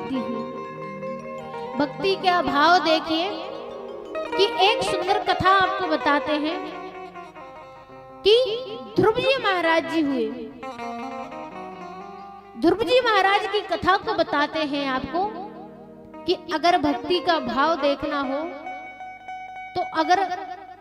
भक्ति हुई। भक्ति का भाव देखिए कि एक सुंदर कथा आपको बताते हैं कि ध्रुव जी महाराज जी हुए। ध्रुव जी महाराज की कथा को बताते हैं आपको कि अगर भक्ति का भाव देखना हो तो अगर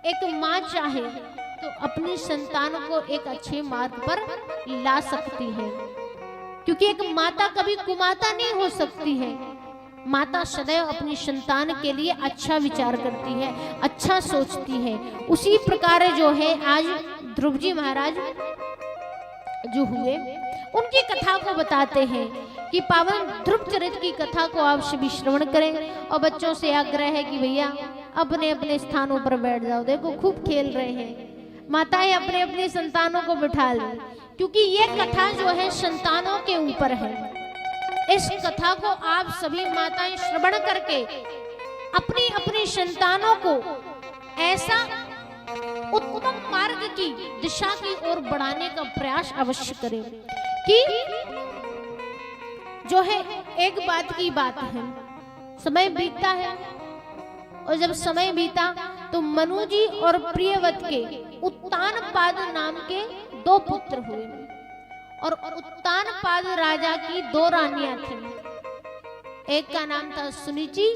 एक माँ चाहे तो अपनी संतान को एक अच्छे मार्ग पर ला सकती है, क्योंकि एक माता कभी कुमाता नहीं हो सकती है। माता सदैव अपनी संतान के लिए अच्छा विचार करती है, अच्छा सोचती है। उसी प्रकार जो है आज ध्रुव जी महाराज जो हुए उनकी कथा को बताते हैं कि पावन ध्रुव चरित्र की कथा को आप सभी श्रवण करें। और बच्चों से आग्रह है कि भैया अपने अपने स्थानों पर बैठ जाओ, देखो खूब खेल रहे हैं। माताएं अपने अपने संतानों को बिठा लें, क्योंकि ये कथा जो है संतानों के ऊपर है। इस कथा को आप सभी माताएं श्रवण करके अपनी अपनी संतानों को ऐसा उत्तम मार्ग की दिशा की ओर बढ़ाने का प्रयास अवश्य करें। कि जो है एक बात की बात है, समय बीतता है और जब समय बीता तो मनु जी और प्रियवत के उत्तानपाद नाम के 2 पुत्र हुए और उत्तानपाद राजा की 2 रानियां थीं। एक का नाम था सुनिचि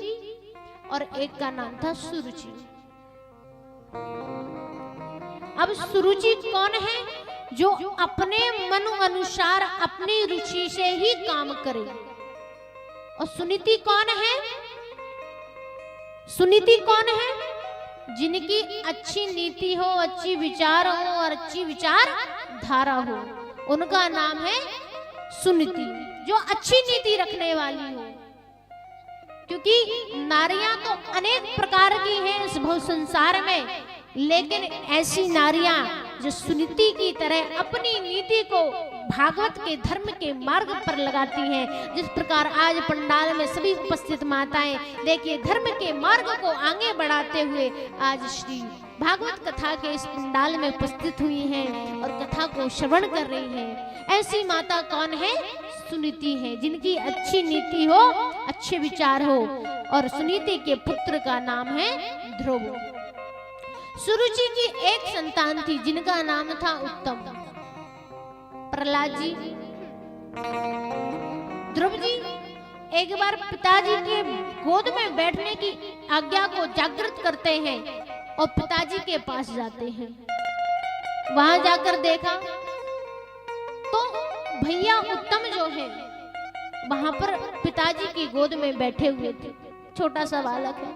और एक का नाम था सुरुचि। अब सुरुचि कौन है? जो अपने मन अनुसार अपनी रुचि से ही काम करे। और सुनीति कौन है? सुनीति कौन है? जिनकी अच्छी नीति हो, अच्छी विचार हो और अच्छी विचार धारा हो, उनका नाम है सुनीति। जो अच्छी नीति रखने वाली हो, क्योंकि नारियां तो अनेक प्रकार की हैं इस भव संसार में, लेकिन ऐसी नारियां जो सुनीति की तरह अपनी नीति को भागवत के धर्म के मार्ग पर लगाती हैं। जिस प्रकार आज पंडाल में सभी उपस्थित माताएं देखिए धर्म के मार्ग को आगे बढ़ाते हुए आज श्री भागवत कथा के इस पंडाल में उपस्थित हुई हैं और कथा को श्रवण कर रही हैं। ऐसी माता कौन है? सुनीति है, जिनकी अच्छी नीति हो, अच्छे विचार हो। और सुनीति के पुत्र का नाम है ध्रुव। सुरुचि की एक संतान थी जिनका नाम था उत्तम। प्रहलाद जी, ध्रुव जी एक बार पिताजी के गोद में बैठने की आज्ञा को जागृत करते हैं और पिताजी के पास जाते हैं। वहां जाकर देखा तो भैया उत्तम जो है वहां पर पिताजी की गोद में बैठे हुए थे। छोटा सा बालक है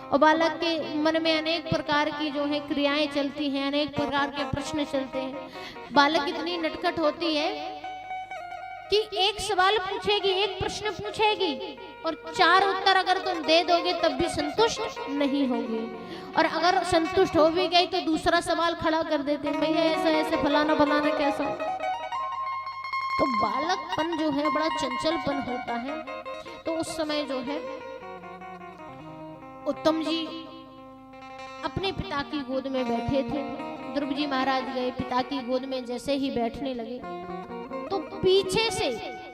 और बालक के मन में अनेक प्रकार की जो है क्रियाएं चलती हैं, अनेक प्रकार के प्रश्न चलते हैं। बालक इतनी नटखट होती है कि एक सवाल पूछेगी, एक प्रश्न पूछेगी और 4 उत्तर अगर तुम दे दोगे तब भी संतुष्ट नहीं होगी। और अगर संतुष्ट हो भी गई तो दूसरा सवाल खड़ा कर देते हैं, भैया ऐसा ऐसे फलाना फलाना कैसा। तो बालकपन जो है बड़ा चंचलपन होता है। तो उस समय जो है उत्तम जी अपने पिता की गोद में बैठे थे। ध्रुव जी महाराज गए, पिता की गोद में जैसे ही बैठने लगे तो पीछे से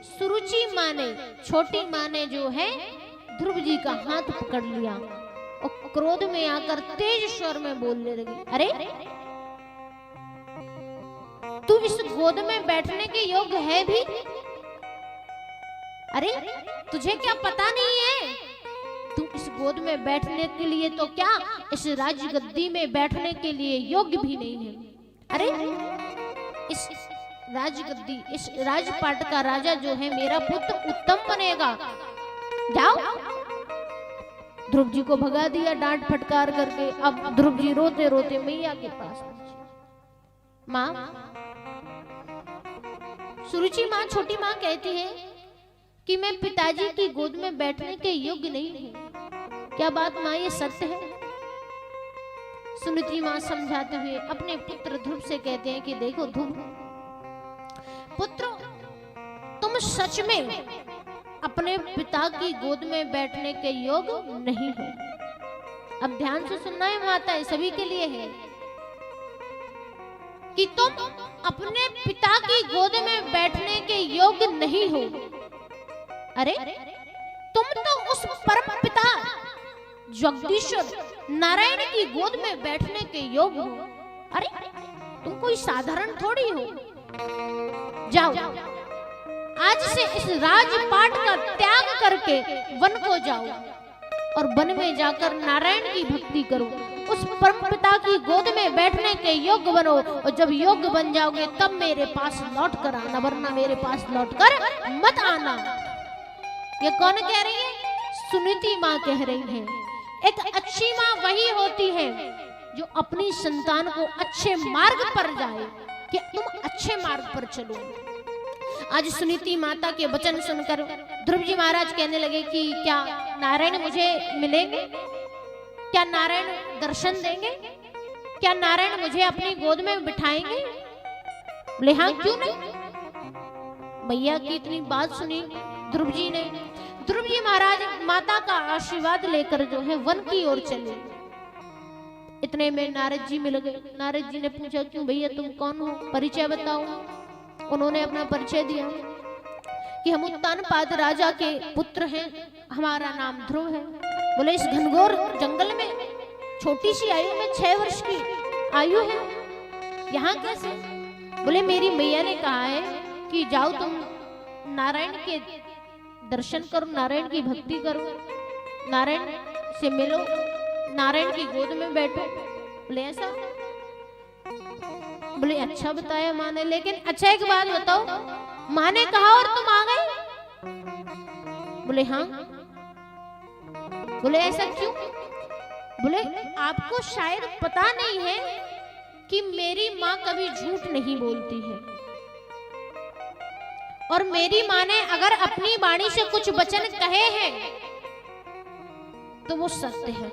सुरुचि माँ ने, छोटी माँ ने जो है ध्रुव जी का हाथ पकड़ लिया और क्रोध में आकर तेज स्वर में बोलने लगी, अरे तू इस गोद में बैठने के योग्य है भी? अरे तुझे क्या पता नहीं है? तू इस गोद में बैठने के लिए तो क्या इस राजगद्दी में बैठने के लिए योग्य भी नहीं है। अरे इस राजगद्दी, इस राजपाट का राजा जो है मेरा पुत्र उत्तम बनेगा। जाओ। ध्रुव जी को भगा दिया डांट फटकार करके। अब ध्रुव जी रोते रोते मैया के पास पहुंचे। माँ, सुरुचि माँ, छोटी माँ कहती है कि मैं पिताजी की गोद में बैठने के योग्य नहीं हूँ। क्या बात माँ, ये सत्य है? सुनीति माँ समझाते हुए अपने पुत्र ध्रुव से कहते हैं कि देखो ध्रुव पुत्र, तुम सच में अपने पिता की गोद में बैठने के योग्य नहीं हो। अब ध्यान से सुनना है माताएं, सभी के लिए है कि तुम अपने पिता की गोद में बैठने के योग्य नहीं हो। अरे तुम तो उस परम पिता जगदीश्वर नारायण की गोद में बैठने के योग्य हो। अरे तुम कोई साधारण थोड़ी हो। जाओ, आज से इस राजपाट का त्याग करके वन को जाओ और वन में जाकर नारायण की भक्ति करो। उस परम पिता की गोद में बैठने के योग्य बनो, और जब योग्य बन जाओगे तब मेरे पास लौट कर आना, वरना मेरे पास लौट कर मत आना। ये कौन कह रही है? सुनीति माँ कह रही है। एक अच्छी माँ वही होती है जो अपनी संतान को अच्छे मार्ग पर जाए, कि तुम अच्छे मार्ग पर चलो। आज सुनीति माता के वचन सुनकर ध्रुव जी महाराज कहने लगे कि क्या नारायण मुझे मिलेंगे? क्या नारायण दर्शन देंगे? क्या नारायण मुझे अपनी गोद में बिठाएंगे? बोले हाँ, क्यों नहीं। भैया की इतनी बात सुनी ध्रुव जी ने। ध्रुव जी महाराज माता का आशीर्वाद लेकर जो है वन की ओर चले। इतने में नारद जी मिल गए। नारद जी ने पूछा, क्यों भैया तुम कौन हो, परिचय बताओ। उन्होंने अपना परिचय दिया कि हम उत्तानपाद राजा के पुत्र हैं, हमारा नाम ध्रुव है। बोले इस घनघोर जंगल में छोटी सी आयु में 6 वर्ष की आयु है, यहाँ कैसे? बोले मेरी मैया ने कहा है कि जाओ तुम नारायण के दर्शन करो, नारायण की भक्ति करो, नारायण से मिलो, नारायण की गोद में बैठो। बोले ऐसा? बोले अच्छा बताया माँ ने, लेकिन अच्छा एक बात बताओ, माँ ने कहा और तुम आ गए? बोले हाँ। बोले ऐसा क्यों? बोले आपको शायद पता नहीं है कि मेरी माँ कभी झूठ नहीं बोलती है, और मेरी माँ ने अगर अपनी वाणी से कुछ वचन कहे हैं तो वो सत्य है।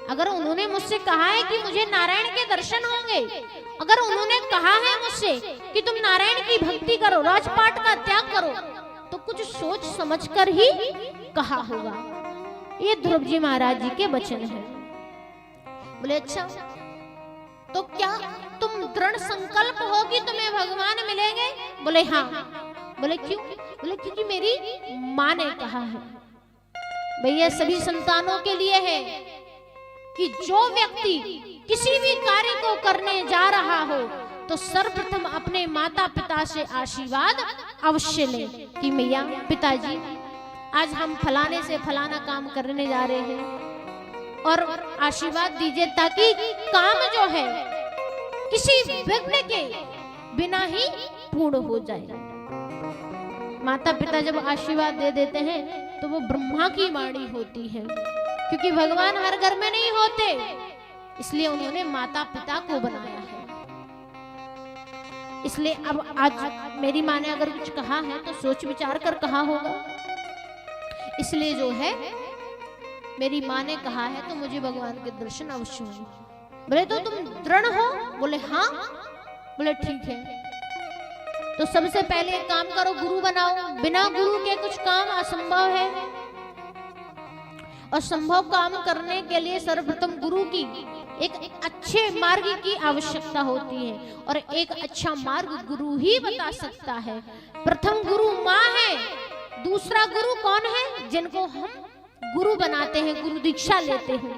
अगर उन्होंने मुझसे कहा है कि मुझे नारायण के दर्शन होंगे, अगर उन्होंने कहा है मुझसे कि तुम नारायण की भक्ति करो, राजपाट का त्याग करो, तो कुछ सोच समझकर ही कहा होगा। ये ध्रुव जी महाराज जी के वचन हैं। बोले अच्छा, तो क्या तुम दृढ़ संकल्प हो कि तुम्हें भगवान मिलेंगे? बोले हाँ। बोले क्यों? बोले क्योंकि मेरी माँ ने कहा है। भैया सभी संतानों के लिए है कि जो व्यक्ति किसी भी कार्य को करने जा रहा हो तो सर्वप्रथम अपने माता पिता से आशीर्वाद अवश्य ले कि मैया पिताजी आज हम फलाने से फलाना काम करने जा रहे हैं और आशीर्वाद दीजिए, ताकि काम जो है किसी विघ्न के बिना ही पूर्ण हो जाए। माता पिता जब आशीर्वाद दे देते हैं तो वो ब्रह्मा की वाणी होती है, क्योंकि भगवान हर घर में नहीं होते, इसलिए उन्होंने माता पिता को बनाया है। इसलिए अब आज मेरी माँ ने अगर कुछ कहा है तो सोच विचार कर कहा होगा, इसलिए जो है मेरी माँ ने कहा है तो मुझे भगवान के दर्शन अवश्य होंगे। बोले तो तुम दृढ़ हो? बोले हाँ। बोले ठीक है, तो सबसे पहले एक काम करो, गुरु बनाओ। बिना गुरु के कुछ काम असंभव है, और संभव काम करने के लिए सर्वप्रथम गुरु की एक अच्छे मार्ग की आवश्यकता होती है, और एक अच्छा मार्ग गुरु ही बता सकता है। प्रथम गुरु माँ है, दूसरा गुरु कौन है? जिनको हम गुरु बनाते हैं, गुरु दीक्षा लेते हैं,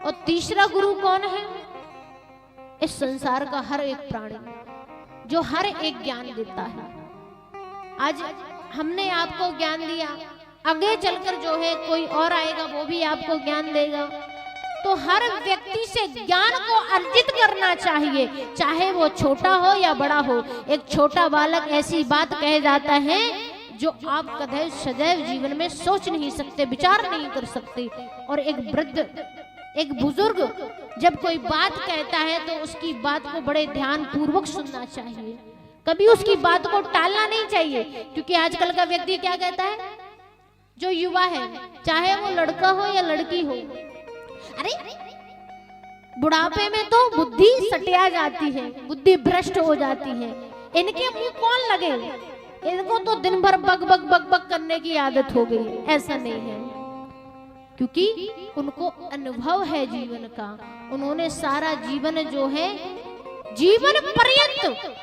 और तीसरा गुरु कौन है? इस संसार का हर एक प्राणी जो हर एक ज्ञान देता है। आज हमने आपको ज्ञान दिया, आगे चलकर जो है कोई और आएगा वो भी आपको ज्ञान देगा। तो हर व्यक्ति से ज्ञान को अर्जित करना चाहिए, चाहे वो छोटा हो या बड़ा हो। एक छोटा बालक ऐसी बात कह जाता है जो आप कभी सदैव जीवन में सोच नहीं सकते, विचार नहीं कर सकते। और एक वृद्ध, एक बुजुर्ग जब कोई बात कहता है तो उसकी बात को बड़े ध्यान पूर्वक सुनना चाहिए, कभी उसकी बात को टालना नहीं चाहिए। क्योंकि आजकल का व्यक्ति क्या कहता है, जो युवा है, चाहे वो लड़का हो या लड़की हो, अरे बुढ़ापे में तो बुद्धि सटिया जाती है, बुद्धि भ्रष्ट हो जाती है, इनके मुंह कौन लगे, इनको तो दिन भर बग बग बग बग करने की आदत हो गई। ऐसा नहीं है, क्योंकि उनको अनुभव है जीवन का, उन्होंने सारा जीवन जो है जीवन पर्यंत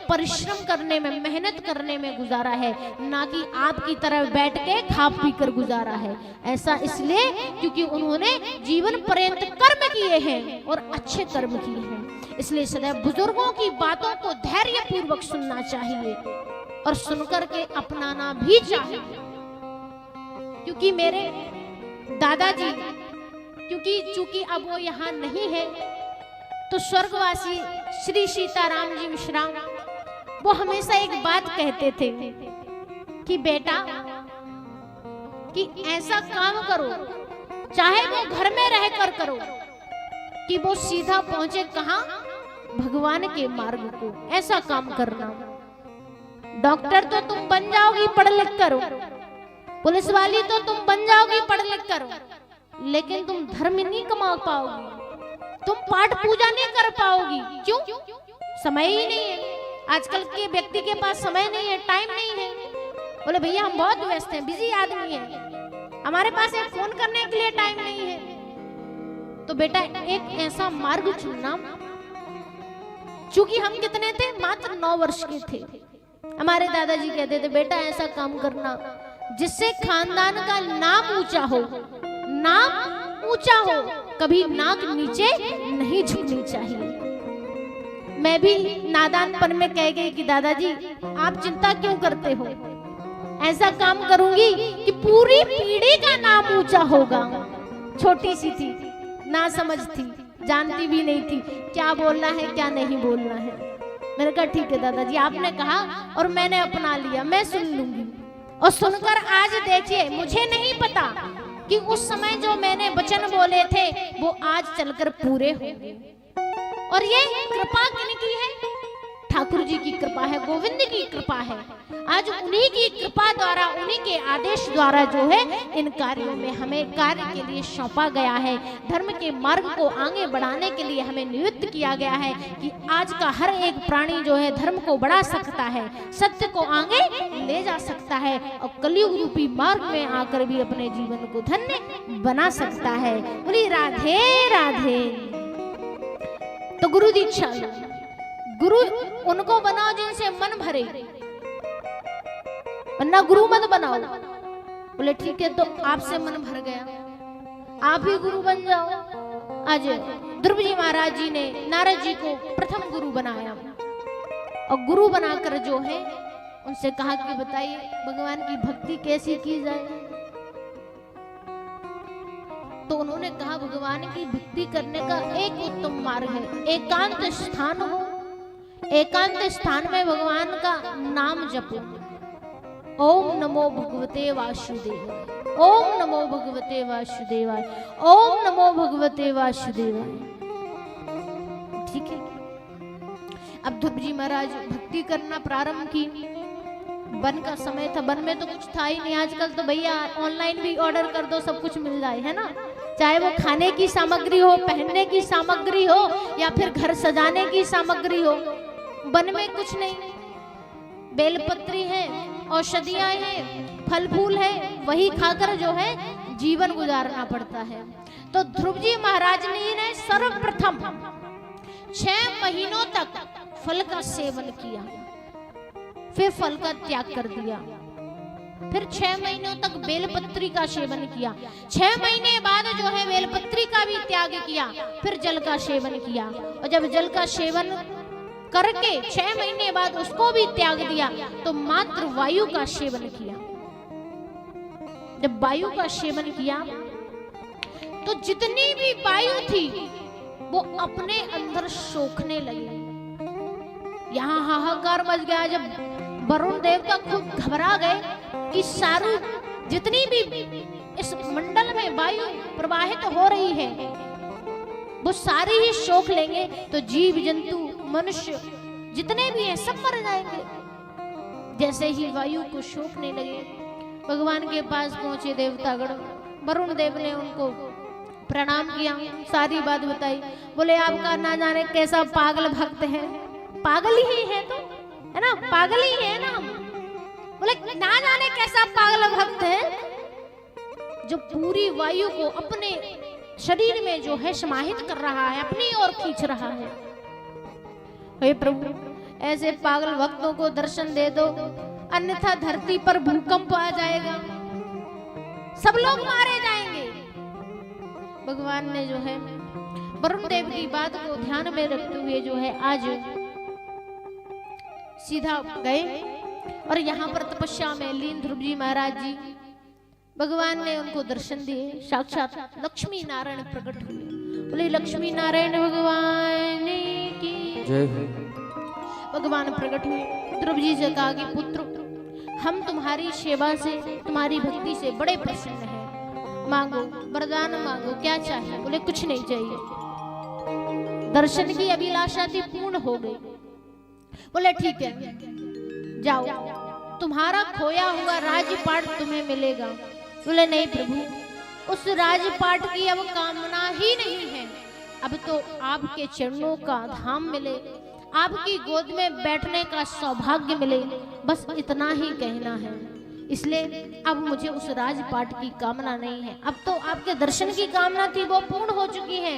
परिश्रम करने में, मेहनत करने में गुजारा है, ना कि आपकी तरह बैठ के खा पी कर गुजारा है। ऐसा इसलिए क्योंकि उन्होंने जीवन पर्यंत कर्म किए हैं और अच्छे कर्म किए हैं। इसलिए सदैव बुजुर्गों की बातों को धैर्य पूर्वक सुनना चाहिए और सुनकर के अपनाना भी चाहिए। क्योंकि मेरे दादाजी, चूंकि अब वो यहाँ नहीं है, तो स्वर्गवासी श्री सीताराम जी मिश्रा वो हमेशा एक बात कहते थे कि बेटा, कि ऐसा काम करो, चाहे वो घर में रहकर करो, कि वो सीधा पहुंचे कहां? भगवान के मार्ग को। ऐसा काम करना। डॉक्टर तो तुम बन जाओगी पढ़ लिख करो, पुलिस वाली तो तुम बन जाओगी पढ़ लिख करो, लेकिन तुम धर्म नहीं कमा पाओगी, तुम पाठ पूजा नहीं कर पाओगी। क्यों? समय ही नहीं है। आजकल के व्यक्ति के पास समय नहीं है, टाइम नहीं है। बोले भैया हम बहुत व्यस्त हैं, बिजी आदमी है, हमारे पास एक फोन करने के लिए टाइम नहीं है। तो बेटा एक ऐसा मार्ग चुनना। चूंकि हम कितने थे? मात्र 9 वर्ष के थे। हमारे दादाजी कहते थे बेटा ऐसा काम करना जिससे खानदान का नाम ऊंचा हो, नाम ऊंचा हो, कभी नाक नीचे नहीं झुकनी चाहिए। मैं भी नादानपन में कह गई कि दादाजी आप चिंता क्यों करते हो, ऐसा काम करूंगी कि पूरी पीढ़ी का नाम ऊंचा होगा। छोटी सी थी, ना समझ थी, जानती भी नहीं थी क्या बोलना है क्या नहीं बोलना है। मैंने कहा ठीक है दादाजी, आपने कहा और मैंने अपना लिया, मैं सुन लूंगी। और सुनकर आज देखिए, मुझे नहीं पता कि उस समय जो मैंने वचन बोले थे वो आज चलकर पूरे हो गए। और ये कृपा किनकी है? ठाकुर जी की कृपा है, गोविंद की कृपा है। आज उन्हीं की कृपा द्वारा, उन्हीं के आदेश द्वारा जो है इन कार्यों में हमें कार्य के लिए सौंपा गया है। धर्म के मार्ग को आगे बढ़ाने के लिए हमें नियुक्त किया गया है कि आज का हर एक प्राणी जो है धर्म को बढ़ा सकता है, सत्य को आगे ले जा सकता है और कलयुग रूपी मार्ग में आकर भी अपने जीवन को धन्य बना सकता है। बोली राधे राधे। तो गुरु दीक्षा लो, गुरु उनको बनाओ जिनसे मन भरे, वरना गुरु मत बनाओ। बोले ठीक है, तो आपसे मन भर गया, आप ही गुरु बन जाओ। आज ध्रुव जी महाराज जी ने नारद जी को प्रथम गुरु बनाया और गुरु बनाकर जो है उनसे कहा कि बताइए भगवान की भक्ति कैसी की जाए। तो उन्होंने कहा भगवान की भक्ति करने का एक उत्तम मार्ग है, एकांत स्थान हो, एकांत स्थान में भगवान का नाम जपो। ओम नमो भगवते वासुदेवाय, ओम नमो भगवते वासुदेवाय, ओम नमो भगवते वासुदेवाय। ठीक है। अब ध्रुव जी महाराज भक्ति करना प्रारंभ की। वन का समय था, वन में तो कुछ था ही नहीं। आजकल तो भैया ऑनलाइन भी ऑर्डर कर दो, सब कुछ मिल जाए, है ना। चाहे वो खाने की सामग्री हो, पहनने की सामग्री हो या फिर घर सजाने की सामग्री हो। वन में कुछ नहीं, बेलपत्री है, औषधियां हैं, फल फूल है, वही खाकर जो है जीवन गुजारना पड़ता है। तो ध्रुव जी महाराज ने सर्वप्रथम 6 महीनों तक फल का सेवन किया, फिर फल का त्याग कर दिया। फिर 6 महीनों तक बेलपत्री का सेवन किया। 6 महीने बाद जो है बेलपत्री का भी त्याग किया, फिर जल का सेवन किया। और जब जल का सेवन करके 6 महीने बाद उसको भी त्याग दिया तो मात्र वायु का सेवन किया। जब वायु का सेवन किया तो जितनी भी वायु थी वो अपने अंदर सोखने लगी। यहाँ हाहाकार मच गया। जब वरुण देवता खुद घबरा गए कि सारू जितनी भी इस मंडल में वायु प्रवाहित हो रही है वो सारी ही सोख लेंगे, तो जीव जंतु मनुष्य जितने भी हैं सब मर जाएंगे। जैसे ही वायु को सोखने लगे भगवान के पास पहुंचे देवतागण। वरुण देव ने उनको प्रणाम किया, सारी बात बताई। बोले आपका ना जाने कैसा पागल भक्त है, पागल ही है तो, है ना, पागल ही है ना हम। बोले ना जाने कैसा पागल भक्त है जो पूरी वायु को अपने शरीर में जो है समाहित कर रहा है, अपनी ओर खींच रहा है। हे प्रभु ऐसे पागल भक्तों को दर्शन दे दो, अन्यथा धरती पर भूकंप आ जाएगा, सब लोग मारे जाएंगे। भगवान ने जो है वरुण देव की बात को ध्यान में रखते हुए जो है आज सीधा गए और यहाँ पर तपस्या में लीन ध्रुव जी महाराज जी, भगवान ने उनको दर्शन दिए। साक्षात लक्ष्मी नारायण प्रकट हुए। बोले लक्ष्मी नारायण भगवान की जय। भगवान प्रकट हुए, ध्रुव जी से कहा कि पुत्र हम तुम्हारी सेवा से, तुम्हारी भक्ति से बड़े प्रसन्न हैं, मांगो वरदान मांगो, क्या चाहिए? बोले कुछ नहीं चाहिए, दर्शन की अभिलाषा थी पूर्ण हो गई। बोले ठीक है जाओ, तुम्हारा खोया हुआ राजपाट तुम्हें मिलेगा। बोले नहीं प्रभु, उस राजपाट की अब कामना ही नहीं है, अब तो आपके चरणों का धाम मिले, आपकी गोद में बैठने का सौभाग्य मिले, बस इतना ही कहना है। इसलिए अब मुझे उस राजपाट की कामना नहीं है, अब तो आपके दर्शन की कामना थी वो पूर्ण हो चुकी है।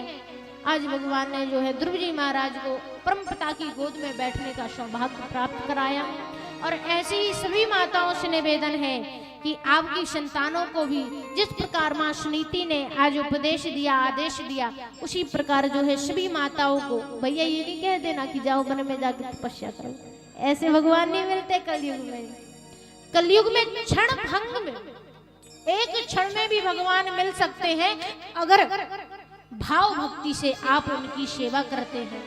आज भगवान ने जो है ध्रुव जी महाराज को परमपिता की गोद में बैठने का सौभाग्य प्राप्त कराया। और ऐसी ही सभी माताओं से निवेदन है कि आपकी संतानों को भी जिस प्रकार मां सुनीति ने आज उपदेश दिया, आदेश दिया, उसी प्रकार जो है सभी माताओं को, भैया ये नहीं कह देना कि जाओ वन में जाकर तपस्या करो, ऐसे भगवान नहीं मिलते कलयुग में। कलयुग में क्षण भंग में, एक क्षण में भी भगवान मिल सकते हैं अगर भाव भक्ति से आप उनकी सेवा करते हैं।